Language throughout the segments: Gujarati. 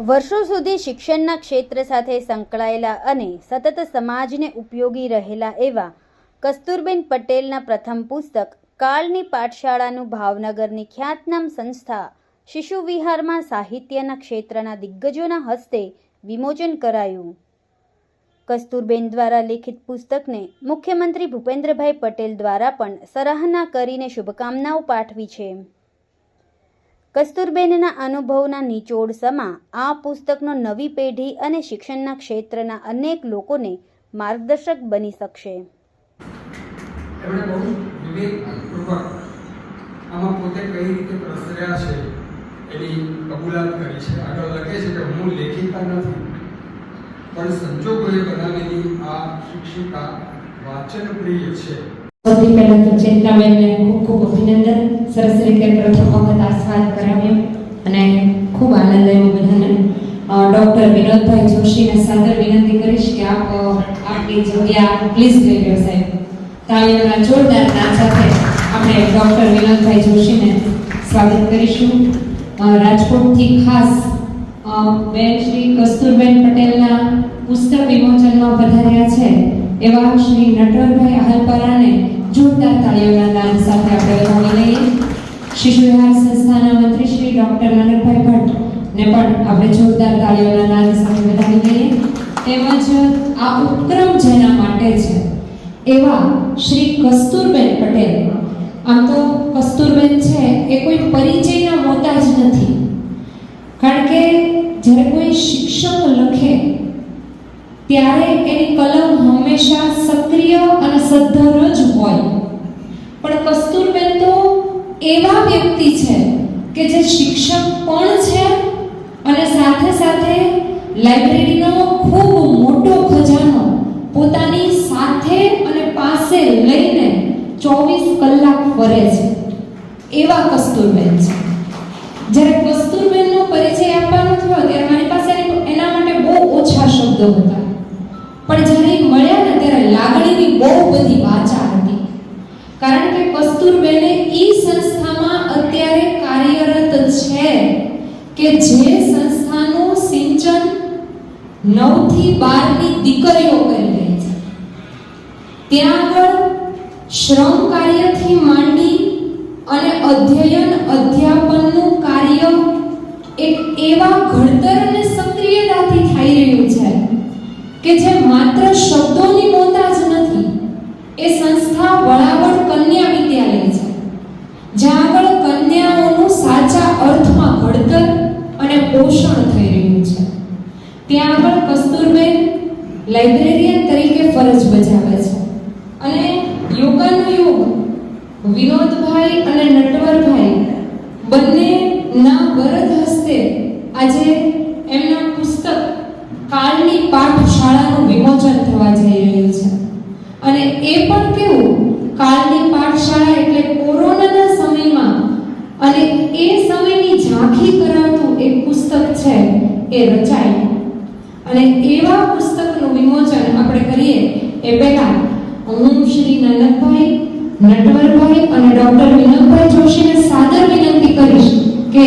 વર્ષો સુધી શિક્ષણના ક્ષેત્ર સાથે સંકળાયેલા અને સતત સમાજને ઉપયોગી રહેલા એવા કસ્તુરબેન પટેલના પ્રથમ પુસ્તક કાળની પાઠશાળાનું ભાવનગરની ખ્યાતનામ સંસ્થા શિશુ વિહારમાં સાહિત્યના ક્ષેત્રના દિગ્ગજોના હસ્તે વિમોચન કરાયું. કસ્તુરબેન દ્વારા લિખિત પુસ્તકને મુખ્યમંત્રી ભૂપેન્દ્રભાઈ પટેલ દ્વારા પણ સરાહના કરીને શુભકામનાઓ પાઠવી છે. કસ્તુરબેનના અનુભવના નિચોડ સમા આ પુસ્તકનો નવી પેઢી અને શિક્ષણના ક્ષેત્રના અનેક લોકોને માર્ગદર્શક બની શકશે. એમણે બહુ વિવેકપૂર્વક આમાં પોતે કઈ રીતે પ્રસર્યા છે એની કબૂલાત કરી છે. આગળ લખે છે કે હું લેખિકા નથી, પણ સંજોગોએ બનાવેલી આ શિક્ષિકા વાચન પ્રિય છે. સૌથી પહેલા તો ચેતનાબેનને ખૂબ ખૂબ અભિનંદન. સરસ રીતે પ્રથમ વખત આ સ્વાદ કરાવ્યો અને ખૂબ આનંદ આવ્યો બધાને. ડૉક્ટર વિનોદભાઈ જોશીને સાદર વિનંતી કરીશ કે આપ આપની જગ્યા પ્લીઝ લઈ લો સાહેબ. તાળીઓના જોરદાર નાદ સાથે આપણે ડૉક્ટર વિનોદભાઈ જોશીને સ્વાગત કરીશું. રાજકોટથી ખાસ બેન શ્રી કસ્તુરબેન પટેલના પુસ્તક વિમોચનમાં પધાર્યા છે એવા શ્રી નટવરભાઈ આહલપરાને જોરદાર તાળીઓના નાદ સાથે આપણે વધાવી લઈએ. શિશુ વિહાર સંસ્થાના મંત્રી શ્રી ડૉક્ટર નાનકભાઈ ભટ્ટને પણ આપણે જોરદાર તાળીઓના નાદ સાથે વધાવી લઈએ. તેમજ આ ઉપક્રમ જેના માટે છે એવા શ્રી કસ્તુરબેન પટેલ. આમ તો કસ્તુરબેન છે એ કોઈ પરિચયના મોતાજ નથી, કારણ કે જ્યારે કોઈ શિક્ષક લખે ત્યારે એની કલમ હંમેશા સક્રિય અને સદ્ધર જ હોય. પણ કસ્તુરબેન તો એવા વ્યક્તિ છે કે જે શિક્ષક પણ છે અને સાથે સાથે લાઇબ્રેરીનો ખૂબ મોટો ખજાનો પોતાની સાથે અને પાસે લઈને 24 કલાક ફરે છે. એવા કસ્તુરબેન છે. જ્યારે કસ્તુરબેનનો પરિચય આપવાનો થયો ત્યારે મારી પાસે એના માટે બહુ ઓછા શબ્દો હતા, પણ જ્યારે મળ્યા ને ત્યારે લાગણીની બહુ બધી વાચા હતી. કારણ કે કસ્તુરબેને ઈ સંસ્થામાં અત્યારે કાર્યરત છે કે જે સંસ્થાનું સિંચન 9 થી 12 ની દીકરીઓ કરી રહી છે. ત્યાં આગળ શ્રમ કાર્યથી માંડી અને અધ્યયન અધ્યાપનનું કાર્ય એક એવા ઘડતર અને સક્રિયતાથી થઈ રહ્યું છે કે જે માત્ર શબ્દોની મોતાજ નથી. એ સંસ્થા વડાવડ કન્યા વિદ્યાલય છે, જ્યાં આગળ કન્યાઓનું સાચા અર્થમાં ઘડતર અને પોષણ થઈ રહ્યું છે. ત્યાં આગળ કસ્તુરબેન લાઇબ્રેરિયન તરીકે ફરજ બજાવે છે અને યોગાનો યોગ વિનોદભાઈ અને નટવરભાઈ બંનેના વરદ હસ્તે આજે એમના પુસ્તક કાળની પાઠશાળાનું વિમોચન થવા જઈ રહ્યું છે. અને એ પણ કેવું, કાળની પાઠશાળા એટલે કોરોનાના સમયમાં અને એ સમયની ઝાંખી કરાવતું એક પુસ્તક છે એ રચાયું. અને એવા પુસ્તકનું વિમોચન આપણે કરીએ એ પહેલા હું શ્રી નાનકભાઈ, નટવરભાઈ અને ડૉક્ટર વિનોદભાઈ જોશીને સાદર વિનંતી કરીશ કે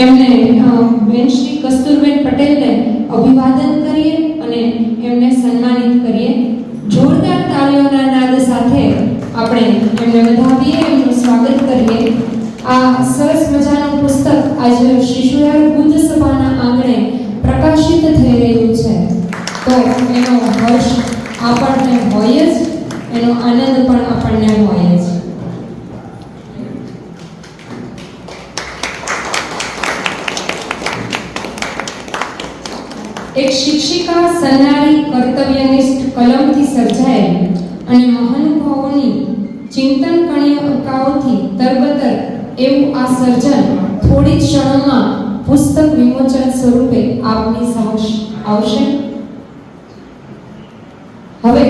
એમને બેન શ્રી કસ્તુરબેન પટેલને અભિવાદન કરીએ અને એમને સન્માનિત કરીએ. જોરદાર તાળીઓના નાદ સાથે આપણે એમને વધાવીએ, એમનું સ્વાગત કરીએ. આ સરસ મજાનું પુસ્તક આજે શિશુ વિહાર બુદ્ધ સભાના આંગણે પ્રકાશિત થઈ રહ્યું છે, તો એનો હર્ષ આપણને હોય જ, એનો આનંદ પણ આપણને હોય જ. એક શિક્ષિકા સન્નારી કર્તવ્યનિષ્ઠ કલમથી સર્જાયેલ અને મહાનુભાવોની ચિંતન કણિકાઓથી તરબતર એવું આ સર્જન થોડી જ ક્ષણોમાં પુસ્તક વિમોચન સ્વરૂપે આપની સમક્ષ આવશે. હવે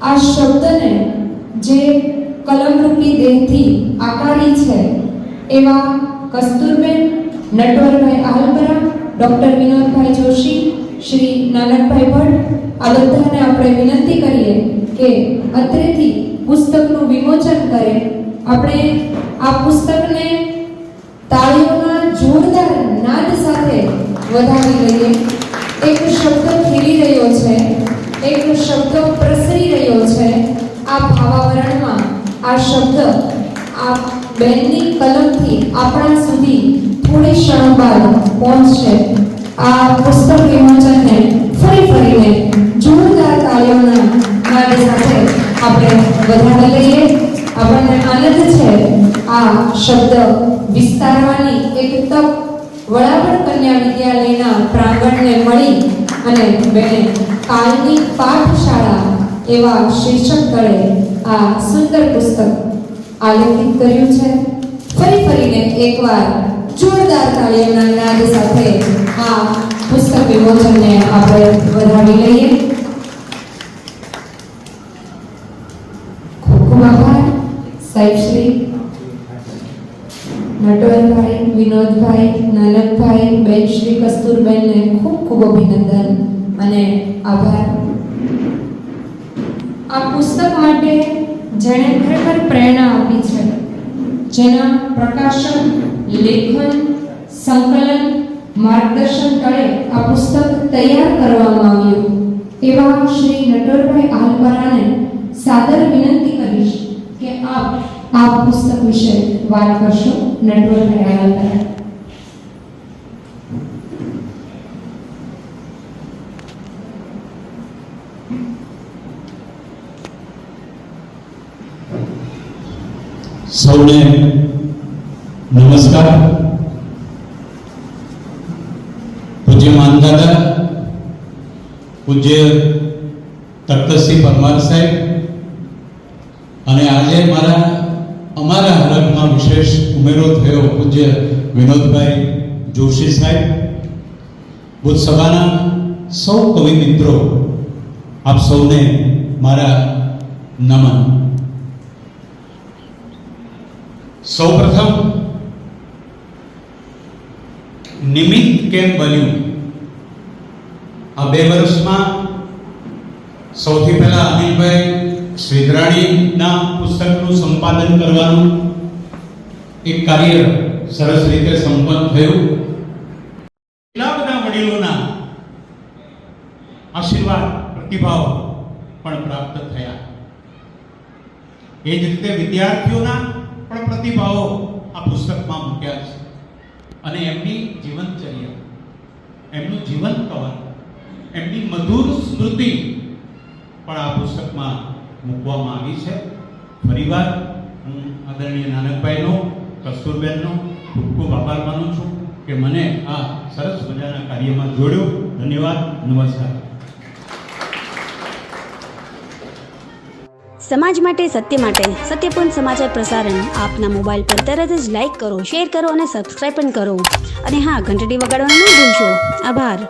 આ શબ્દને જે કલમરૂપી દેહથી આકારી છે એવા કસ્તુરબેન, નટવરભાઈ આહલપરા, ડૉક્ટર વિનોદભાઈ જોશી, શ્રી નાનકભાઈ ભટ્ટ, આ બધાને આપણે વિનંતી કરીએ કે અત્રેથી પુસ્તકનું વિમોચન કરે. આપણે આ પુસ્તકને તાળીઓના જોરદાર નાદ સાથે વધાવી લઈએ. એક શબ્દ ખીલી રહ્યો છે, એક શબ્દ પ્રસરી રહ્યો છે આ ભાવાવરણમાં. આ શબ્દ આ બેનની કલમથી આપણા સુધી થોડી ક્ષણ બાદ પહોંચશે. આ પુસ્તક વિમોચનને ફરીને જોરદાર તાળીઓના નાદ સાથે આપણે વધાવી લઈએ. આપણને આનંદ છે આ શબ્દ વિસ્તારવાની એક તક વડાવડ કન્યા વિદ્યાલયના પ્રાંગણને મળી અને બેને કાલની પાઠશાળા એવા શીર્ષક તળે આ સુંદર પુસ્તક આલેખિત કર્યું છે. ફરીને એકવાર જોરદાર તાળીઓના નાદ સાથે આ પુસ્તક વિમોચનને આપણે વધાવી લઈએ. ખૂબ ખૂબ આભાર સાહેબ શ્રી નટવરભાઈ, વિનોદભાઈ, નાનકભાઈ, બેન શ્રી કસ્તુરબેનને ખૂબ ખૂબ અભિનંદન અને આભાર. આ પુસ્તક માટે જેણે ખરેખર પ્રેરણા આપી છે, જેના પ્રકાશન, લેખન, સંકલન, માર્ગદર્શન તળે આ પુસ્તક તૈયાર કરવામાં આવ્યું એવા શ્રી નટવરભાઈ આલપરાને સાદર વિનંતી કરીશ કે આપ આ પુસ્તક વિશે વાત કરશો. નટવરભાઈ આલપરા. સૌને નમસ્કાર. પૂજ્ય માનદાદા, પૂજ્ય તખ્તશ્રી પરમાર સાહેબ અને આજે અમારા હરખમાં વિશેષ ઉમેરો થયો પૂજ્ય વિનોદભાઈ જોશી સાહેબ, બુદ્ધ સભાના સૌ કવિ મિત્રો, આપ સૌને મારા નમન. સૌપ્રથમ નિમિત્ત કેમ બન્યું? આ 2 વર્ષમાં સૌથી પહેલા અનિલભાઈ શ્રીધરાણીના પુસ્તકનું સંપાદન કરવાનું એક કાર્ય સરસ રીતે સંપન્ન થયું. એટલા બધા વડીલોના આશીર્વાદ, પ્રતિભાવ પણ પ્રાપ્ત થયા. એ જ રીતે વિદ્યાર્થીઓના પણ પ્રતિભાવો આ પુસ્તકમાં મૂક્યા છે અને એમની જીવનચર્યા, એમનું જીવન કવન, એમની મધુર સ્મૃતિ પણ આ પુસ્તકમાં મૂકવામાં આવી છે. ફરીવાર હું આદરણીય નાનકભાઈનો, કસ્તુરબેનનો ખૂબ ખૂબ આભાર માનું છું કે મને આ સરસ મજાના કાર્યમાં જોડ્યો. ધન્યવાદ. નમસ્કાર. સમાજ માટે, સત્ય માટે, સત્યપૂર્ણ સમાચાર પ્રસારણ આપના મોબાઈલ પર તરત જ લાઈક કરો, શેર કરો અને સબસ્ક્રાઈબ પણ કરો. અને હા, ઘંટડી વગાડવાનું ન ભૂલશો. આભાર.